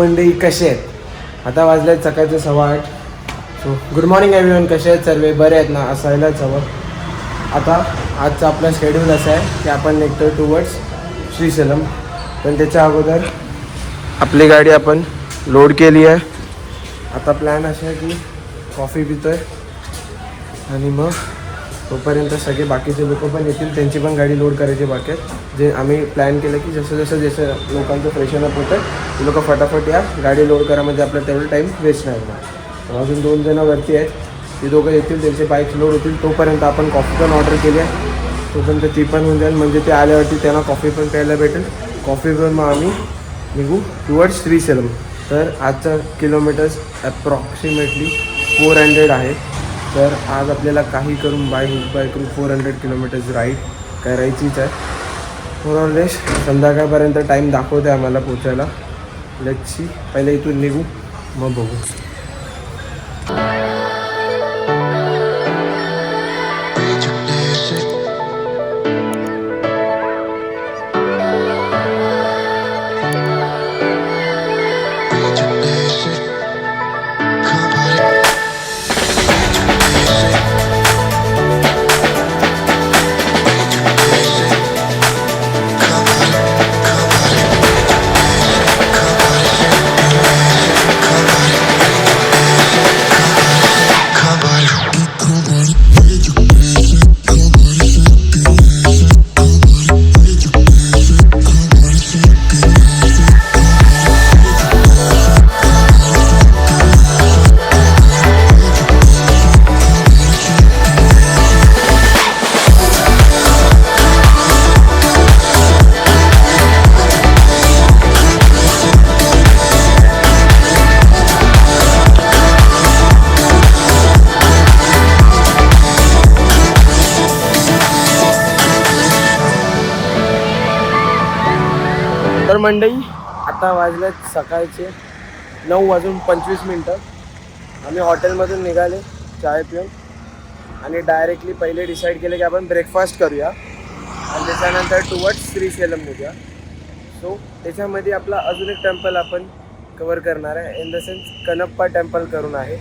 मंडळी कसे आहेत? आता वाजले सकाळचे 8:15. So good morning everyone. कसे आहेत सर्व? बरे आहेत ना? असायलाच हवं. आता आजचा आपला शेड्यूल असा आहे की आपण निघतो टुवर्ड्स श्रीशैलम. पण त्याच्या अगोदर आपली गाडी आपण लोड केली आहे. आता प्लॅन असा आहे की कॉफी पितो आहे आणि मग तोपर्यंत सगळे बाकीचे लोक पण येतील, त्यांची पण गाडी लोड करायची बाकी आहेत. जे आम्ही प्लॅन केलं की जसं लोकांचं फ्रेशन अप होतं ते लोक फटाफट या गाडी लोड करा, म्हणजे आपलं तेवढं टाईम वेस्ट नाही होणार. अजून 2 जणं वरती आहेत, ती दोघं येतील, त्यांचे बाईक्स लोड होतील. तोपर्यंत आपण कॉफी पण ऑर्डर केली आहे, तोपर्यंत ती पण होऊन जाईल, म्हणजे ते आल्यावरती त्यांना कॉफी पण प्यायला भेटेल. कॉफी पण मग आम्ही निघू टुवर्ड्स श्रीशैलम. तर आजचा किलोमीटर्स ॲप्रॉक्सिमेटली 400 आहे. तर आज आपल्याला काही करून बाय करून 400 किलोमीटर्स राईड करायचीच आहे. मोरलेस संध्याकाळपर्यंत टाईम दाखवते आम्हाला पोचायला. Let's see. पहिले इथून निघू मग बघू. तर मंडळी आता वाजलेत सकाळचे 9:25. आम्ही हॉटेलमधून निघाले चाय पिऊन आणि डायरेक्टली पहिले डिसाईड केले की आपण ब्रेकफास्ट करूया आणि त्याच्यानंतर टुवर्ड्स श्रीशैलम निघूया. सो त्याच्यामध्ये आपला अजून एक टेम्पल आपण कवर करणार आहे, in the sense Kannappa temple करून आहे.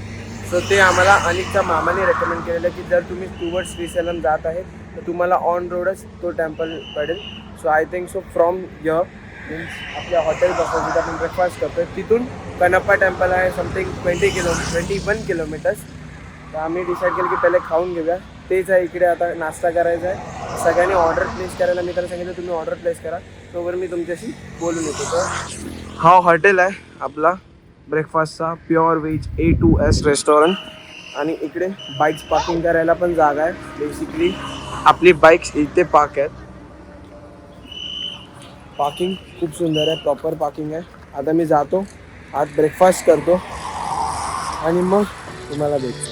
सो ते आम्हाला अनिकच्या मामाने रेकमेंड केलेलं की जर तुम्ही टुवर्ड्स श्रीशैलम जात आहेत तर तुम्हाला ऑन रोडच तो टेम्पल पडेल. So I think so from य मीन्स आपल्या हॉटेलपासून जिथे आपण ब्रेकफास्ट करतो तिथून कनप्पा टेम्पल आहे समथिंग 21 किलोमीटर्स. तर आम्ही डिसाईड केलं की पहिले खाऊन घेऊया. तेच आहे इकडे आता नाश्ता करायचा आहे. सगळ्यांनी ऑर्डर प्लेस करायला मी त्याला सांगितलं तुम्ही ऑर्डर प्लेस करा, तोवर मी तुमच्याशी बोलून येतो. तर हा हॉटेल आहे आपला ब्रेकफास्टचा, प्युअर व्हेज A2S रेस्टॉरंट. आणि इकडे बाईक्स पार्किंग करायला पण जागा आहे. बेसिकली आपली बाईक्स इथे पार्क आहेत. पार्किंग खूप सुंदर आहे, प्रॉपर पार्किंग आहे. आता मी जातो, आज ब्रेकफास्ट करतो आणि मग तुम्हाला भेटतो.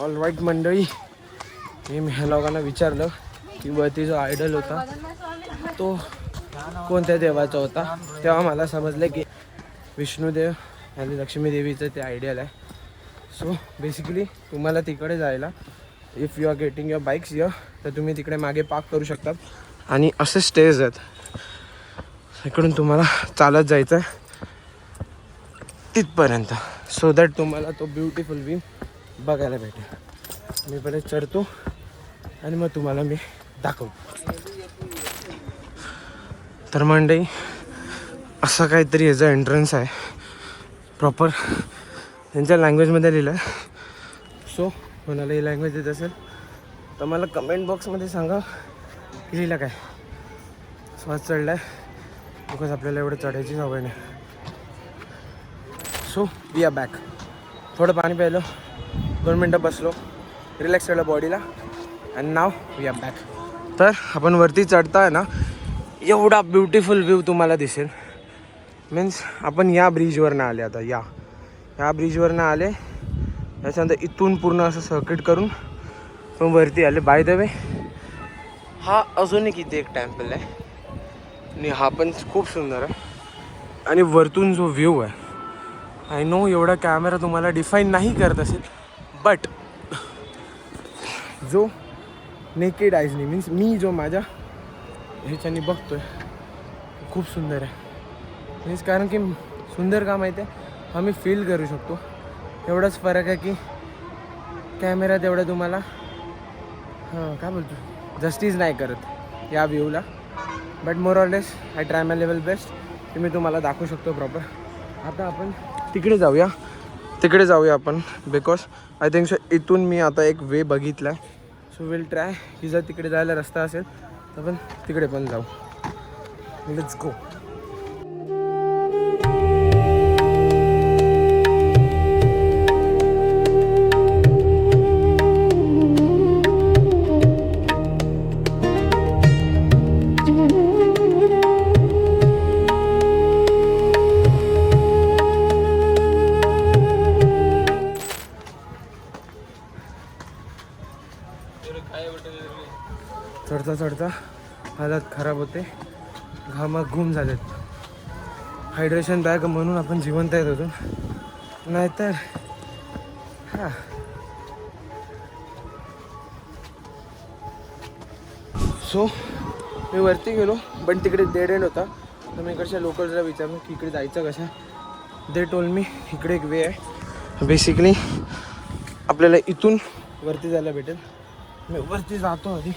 ऑल राईट मंडळी, मी ह्या लोकांना विचारलं की वरती जो आयडल होता तो कोणत्या देवाचा होता, तेव्हा मला समजलं की विष्णुदेव आणि लक्ष्मी देवीचं ते आयडियल आहे. सो बेसिकली तुम्हाला तिकडे जायला if you are getting your bikes य तर तुम्ही तिकडे मागे पार्क करू शकतात आणि असे स्टेज आहेत. इकडून तुम्हाला चालत जायचं आहे तिथपर्यंत, सो दॅट तुम्हाला तो ब्युटिफुल व्ह्यू बघायला भेटेल. मी पहिले चढतो आणि मग तुम्हाला मी दाखवतो. तर मंडळी असं काहीतरी याचा एंट्रन्स आहे, प्रॉपर त्यांच्या लँग्वेजमध्ये लिहिलं आहे. सो कोणाला ही लँग्वेज येत असेल तर मला कमेंट बॉक्समध्ये सांगा की लिहिलं काय. श्वास चढला आहे बिकॉज आपल्याला एवढं चढायची सवय नाही. So we are back. थोडं पाणी प्यायलं, 2 मिनटं बसलो रिलॅक्स केलं बॉडीला. And now we are back. तर आपण वरती चढताय ना, एवढा ब्युटिफुल व्ह्यू तुम्हाला दिसेल. मीन्स आपण या ब्रिजवरनं आले आता, या ब्रिजवरनं आले. त्याच्यानंतर इथून पूर्ण असं सर्किट करून पण वरती आले. बाय द वे हा अजून एक इथे एक टेम्पल आहे आणि हा पण खूप सुंदर आहे. आणि वरतून जो व्ह्यू आहे, आय नो एवढा कॅमेरा तुम्हाला डिफाईन नाही करत असेल, बट जो नेकेड आईजनी मीन्स मी जो माझ्या ह्याच्यानी बघतोय खूप सुंदर आहे. मीन्स कारण की सुंदर का माहिती आहे, आम्ही फील करू शकतो. एवढाच फरक आहे की कॅमेरा तेवढा तुम्हाला काय बोलतो जस्टिस नाही करत या व्ह्यूला. But more or less I try my level best की मी तुम्हाला दाखवू शकतो प्रॉपर. आता आपण तिकडे जाऊया आपण, बिकॉज आय थिंक सो इथून मी आता एक वे बघितला आहे. सो विल ट्राय की जर तिकडे जायला रस्ता असेल तर आपण तिकडे पण जाऊ. Let's go. चढता हालत खराब होते, घामात घूम झालेत. हायड्रेशन बॅग म्हणून आपण जिवंत येत होतो, नाहीतर सो मी वरती गेलो, पण तिकडे डेड एंड होता. तर मी इकडच्या लोकल्सला विचारलो की इकडे जायचं कसं. दे टोल मी इकडे एक वे आहे. बेसिकली आपल्याला इथून वरती जायला भेटेल. मी वरती जातो आधी.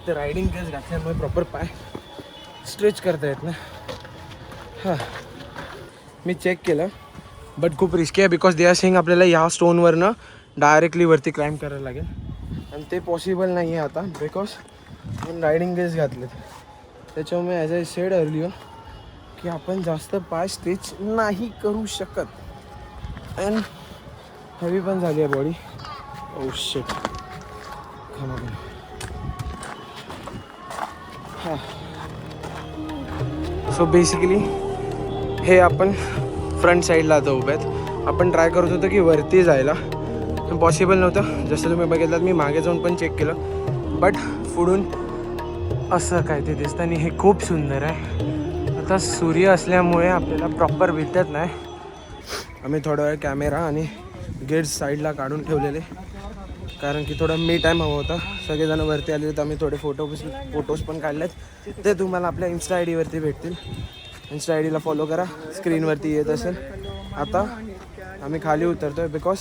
ते रायडिंग केस घातल्यामुळे प्रॉपर पाय स्ट्रेच करता येत ना. मी चेक केलं, बट खूप रिस्की आहे. बिकॉज दे आर सेइंग आपल्याला ह्या स्टोनवरनं डायरेक्टली वरती क्लाइंब करायला लागेल, आणि ते पॉसिबल नाही आहे आता बिकॉज आपण रायडिंग गेस घातलेत. त्याच्यामुळे ॲज आय सेड अर्लियर की आपण जास्त पाय स्ट्रेच नाही करू शकत. अँड हेवी पण झाली आहे body. Oh shit. So basically हे आपण फ्रंट साईडला आता उभे आहेत. आपण ट्राय करत होतो की वरती जायला, पण पॉसिबल नव्हतं. जसं तुम्ही बघितलात मी मागे जाऊन पण चेक केलं, बट पुढून असं काय ते दिसतं आणि हे खूप सुंदर आहे. आता सूर्य असल्यामुळे आपल्याला प्रॉपर भेटत नाही. आम्ही थोडा वेळ कॅमेरा आणि गेट्स साईडला काढून ठेवलेले, कारण की थोडा मी टाईम हवा होता. सगळेजण वरती आले तर आम्ही थोडे फोटोज पण काढलेत. ते तुम्हाला आपल्या इन्स्टा आय डीवरती भेटतील. इन्स्टा आय डीला फॉलो करा, स्क्रीनवरती येत असेल. आता आम्ही खाली उतरतो आहे बिकॉज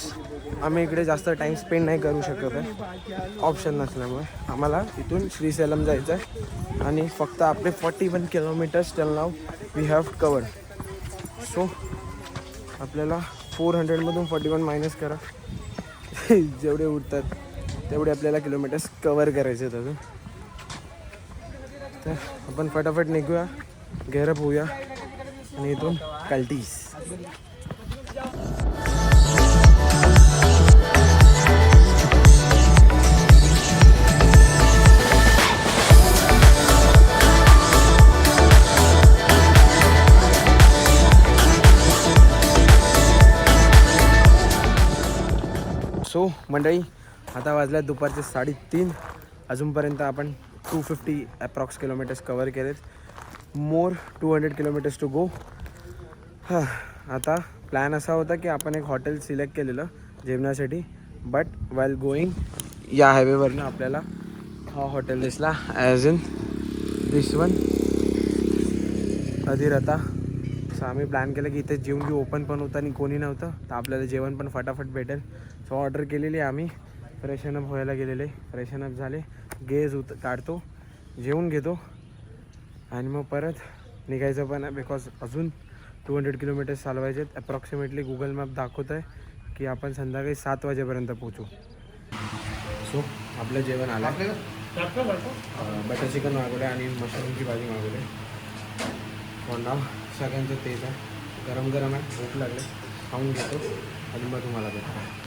आम्ही इकडे जास्त टाईम स्पेंड नाही करू शकत आहे ऑप्शन नसल्यामुळे. आम्हाला इथून श्रीसेलम जायचं आहे आणि फक्त आपले 41 kilometres till now we have covered. सो आपल्याला 400मधून 41 मायनस करा. जेवढे उरतात तेवढे आपल्याला किलोमीटर्स कवर करायचे आहेत अजून. तर आपण फटाफट निघूया, गेअरअप होऊया आणि इथून कल्टीस. सो मंडळी, आता वाजल्यात दुपारचे 3:30. अजूनपर्यंत आपण 250 अप्रॉक्स किलोमीटर्स कवर केलेत. मोर 200 किलोमीटर्स टू गो. आता प्लॅन असा होता की आपण एक हॉटेल सिलेक्ट केलेलं जेवणासाठी, बट वाईल गोईंग या हायवेवरनं आपल्याला हा हॉटेल दिसला, ॲज इन दिस वन अधिरथा. सो आम्ही प्लॅन केलं की इथे जेवून घेऊ. ओपन पण होतं आणि कोणी नव्हतं, तर आपल्याला जेवण पण फटाफट भेटेल. सो ऑर्डर केलेली आम्ही. फ्रेशनअप व्हायला गेलेले, फ्रेशनअप झाले, गेज काढतो, जेवून घेतो आणि मग परत निघायचं पण आहे. बिकॉज अजून 200 किलोमीटर्स चालवायचे आहेत. अप्रॉक्सिमेटली गुगल मॅप दाखवत आहे की आपण संध्याकाळी 7 वाजेपर्यंत पोहोचू. सो आपलं जेवण आलं. बटर चिकन मागवलं आणि मशरूमची भाजी मागवली. कोंडा सगळ्यांचं तेच आहे. गरम गरम आहे, भूक लागले, खाऊन घेतो आणि मग तुम्हाला भेटतो.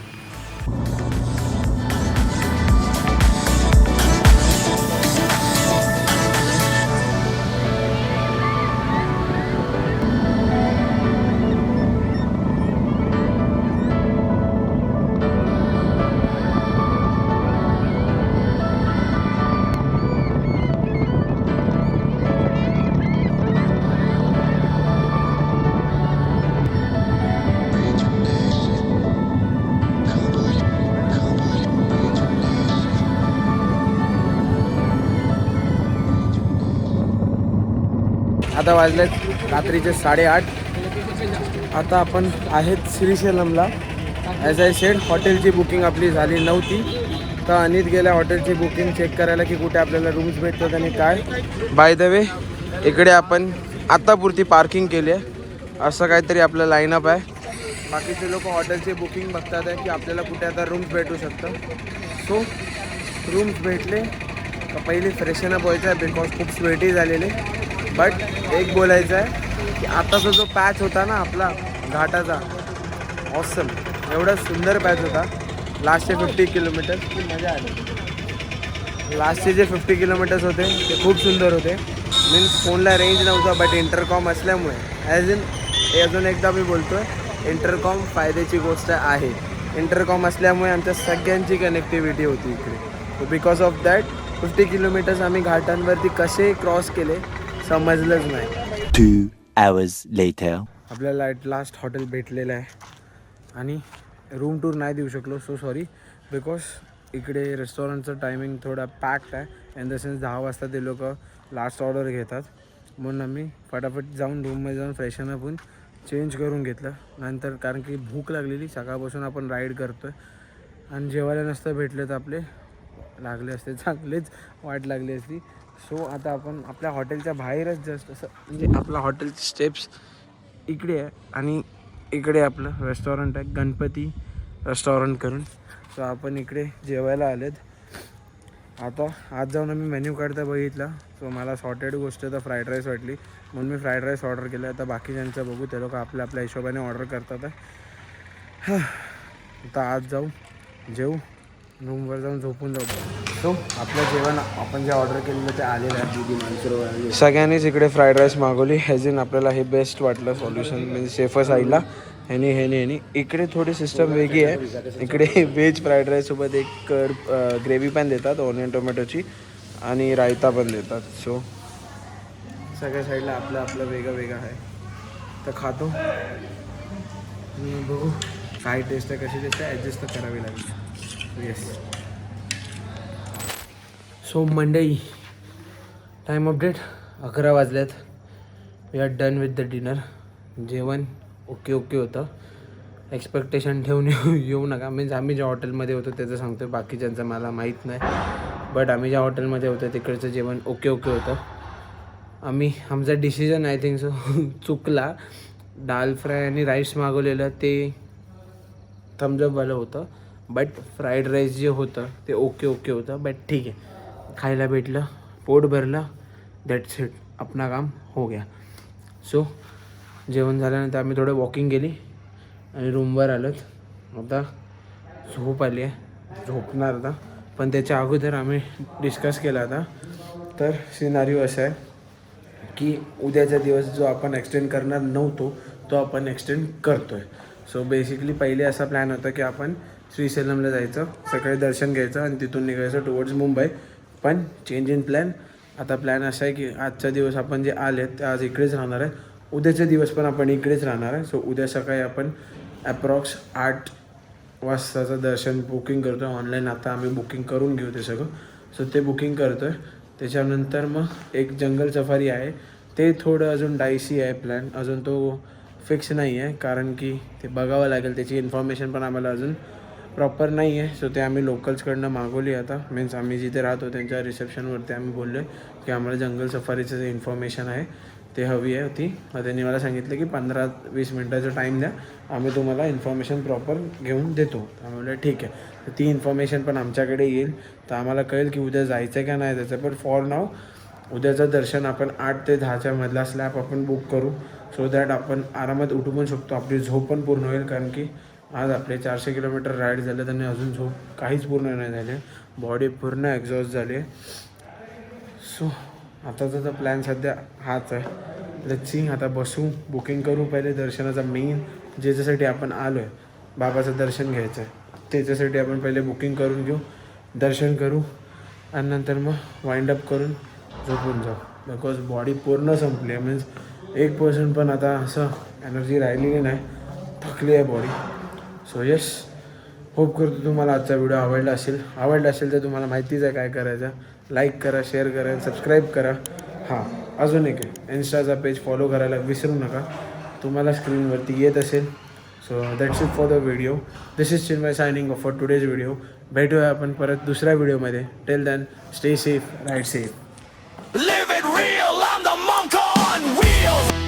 आता वाजलेत रात्रीचे 8:30. आता आपण आहेत श्रीशैलमला. ॲज आय सेड हॉटेलची बुकिंग आपली झाली नव्हती, तर अनित गेल्या हॉटेलची बुकिंग चेक करायला की कुठे आपल्याला रूम्स भेटतात आणि काय. बाय द वे इकडे आपण आत्तापुरती पार्किंग केली आहे, असं काहीतरी आपलं लाईनअप आहे. बाकीचे लोक हॉटेलची बुकिंग बघतात आहे की आपल्याला कुठे आता रूम्स भेटू शकतं. सो रूम्स भेटले का पहिले फ्रेशन अप व्हायचं आहे बिकॉज खूप स्वेटी झालेले. बट एक बोलायचं आहे की आताचा जो पॅच होता ना आपला घाटाचा, ऑसम, एवढा सुंदर पॅच होता. लास्टचे 50 किलोमीटर की मजा आली. लास्टचे जे 50 किलोमीटर्स होते ते खूप सुंदर होते. मीन्स फोनला रेंज नव्हता, बट इंटरकॉम असल्यामुळे ॲज इन अजून एकदा मी बोलतो आहे, इंटरकॉम फायद्याची गोष्ट आहे. इंटरकॉम असल्यामुळे आमच्या सगळ्यांची कनेक्टिव्हिटी होती इकडे. बिकॉज ऑफ दॅट 50 किलोमीटर्स आम्ही घाटांवरती कसे क्रॉस केले समजलंच नाही. 2 hours later. आपल्याला ॲट लास्ट हॉटेल भेटलेलं आहे आणि रूम टूर नाही देऊ शकलो, सो सॉरी. बिकॉज इकडे रेस्टॉरंटचं टायमिंग थोडा पॅक्ड आहे. इन द सेन्स 10 वाजता ते लोक लास्ट ऑर्डर घेतात. म्हणून आम्ही फटाफट जाऊन रूममध्ये जाऊन फ्रेशन अप होऊन चेंज करून घेतलं. नंतर कारण की भूक लागलेली, सकाळपासून आपण राईड करतो आहे आणि जेवायला नसतं भेटले तर आपले लागले असते, चांगलेच वाट लागली असती. सो आता आपण आपल्या हॉटेलच्या बाहेरच जस्ट असं म्हणजे आपला हॉटेलचे स्टेप्स इकडे आहे आणि इकडे आपलं रेस्टॉरंट आहे, गणपती रेस्टॉरंट करून. सो आपण इकडे जेवायला आलेत. आता आज जाऊन आम्ही मेन्यू काढता बघितला, सो मला सॉर्टेड गोष्ट तर फ्राईड राईस वाटली, म्हणून मी फ्राईड राईस ऑर्डर केला. आता बाकीच्यांचं बघू, ते लोक आपल्या आपल्या हिशोबाने ऑर्डर करतात आहे. आता आज जाऊ, जेवू, रूमवर जाऊन झोपून जाऊ. सो आपलं जेवण आपण जे ऑर्डर केलेलं ते आलेलं आहे. सगळ्यांनीच इकडे फ्राईड राईस मागवली. ह्याजीन आपल्याला हे बेस्ट वाटलं सोल्युशन, म्हणजे सेफर साईडला. ह्यानी इकडे थोडी सिस्टम वेगळी आहे. इकडे व्हेज फ्राईड राईससोबत एक ग्रेव्ही पण देतात ऑनियन टोमॅटोची आणि रायता पण देतात. सो सगळ्या साईडला आपलं आपलं वेगळं वेगळं आहे. तर खातो आणि बघू काय टेस्ट आहे, कशी टेस्ट आहे, ॲडजस्ट तर करावी लागेल. Yes. So Mandai time update 11 वाजल्यात. We are done with the dinner. जेवण ओके होतं. एक्सपेक्टेशन ठेवून येऊ नका. मीन्स आम्ही ज्या हॉटेलमध्ये होतो त्याचं सांगतो, बाकीच्यांचं मला माहीत नाही. बट आम्ही ज्या हॉटेलमध्ये होतो तिकडचं जेवण ओके होतं. आमचा डिसिजन आय थिंक सो चुकला. दाल फ्राय आणि राईस मागवलेलं ते थम्सअपवालं होतं, बट फ्राईड राईस जे होतं ते ओके होतं. बट ठीक आहे, खायला भेटलं, पोट भरलं, दॅट्स इट, आपला काम हो गया. सो जेवण झाल्यानंतर आम्ही थोडं वॉकिंग केली आणि रूमवर आलोत. आता झोप आली आहे, झोपणार आता. पण त्याच्या अगोदर आम्ही डिस्कस केला आता. तर सिनारिओ असा आहे की उद्याचा दिवस जो आपण एक्सटेंड करणार नव्हतो तो आपण एक्सटेंड करतो आहे. सो बेसिकली पहिले असा प्लॅन होता की आपण श्रीशैलमला जायचं, सकाळी दर्शन घ्यायचं आणि तिथून निघायचं टुवर्ड्स मुंबई. पण चेंज इन प्लॅन. आता प्लॅन असा आहे की आजचा दिवस आपण जे आले ते आज इकडेच राहणार आहे. उद्याचा दिवस पण आपण इकडेच राहणार आहे. सो उद्या सकाळी आपण ॲप्रॉक्स 8 वाजताचं दर्शन बुकिंग करतो आहे ऑनलाईन. आता आम्ही बुकिंग करून घेऊ ते सगळं. सो ते बुकिंग करतो आहे. त्याच्यानंतर मग एक जंगल सफारी आहे, ते थोडं अजून डायसी आहे प्लॅन, अजून तो फिक्स नाही आहे कारण की ते बघावं लागेल. त्याची इन्फॉर्मेशन पण आम्हाला अजून प्रॉपर नाही आहे. सो ते आम्ही लोकल्सकडनं मागवली. आता मीन्स आम्ही जिथे राहतो त्यांच्या रिसेप्शनवरती आम्ही बोललो आहे की आम्हाला जंगल सफारीचं जे इन्फॉर्मेशन आहे ते हवी आहे होती. मग त्यांनी मला सांगितलं की 15-20 मिनटाचा टाईम द्या, आम्ही तुम्हाला इन्फॉर्मेशन प्रॉपर घेऊन देतो. त्यामुळे ठीक आहे. तर ती इन्फॉर्मेशन पण आमच्याकडे येईल, तर आम्हाला कळेल की उद्या जायचं आहे का नाही जायचं. पण फॉर नाव उद्याचं दर्शन आपण 8 ते 10च्या मधला स्लॅब आपण बुक करू, सो दॅट आपण आरामात उठू पण शकतो, आपली झोप पण पूर्ण होईल. कारण की आज आपले 400 किलोमीटर राईड झाले त्यांनी अजून झोप काहीच पूर्ण नाही झाली, बॉडी पूर्ण एक्झॉस्ट झाली आहे. सो आताचा तर प्लॅन सध्या हाच आहे. Let's see. आता बसू, बुकिंग करू पहिले दर्शनाचा. मेन ज्याच्यासाठी आपण आलो आहे, बाबाचं दर्शन घ्यायचं आहे, त्याच्यासाठी आपण पहिले बुकिंग करून घेऊ, दर्शन करू आणि नंतर मग वाइंडअप करून झोपून जाऊ. बिकॉज बॉडी पूर्ण संपली आहे. मीन्स 1% पण आता असं एनर्जी राहिलेली नाही, थकली आहे बॉडी. सो येस, होप करतो तुम्हाला आजचा व्हिडिओ आवडला असेल तर तुम्हाला माहितीच आहे काय करायचं. लाईक करा, शेअर करा, सबस्क्राईब करा हां अजून एक आहे, इन्स्टाचा पेज फॉलो करायला विसरू नका, तुम्हाला स्क्रीनवरती येत असेल. So that's it for the video. This is Chinmay signing off for today's video. भेटूया आपण परत दुसऱ्या व्हिडिओमध्ये. Till then stay safe, ride safe. Live it real, I'm the monk on wheels.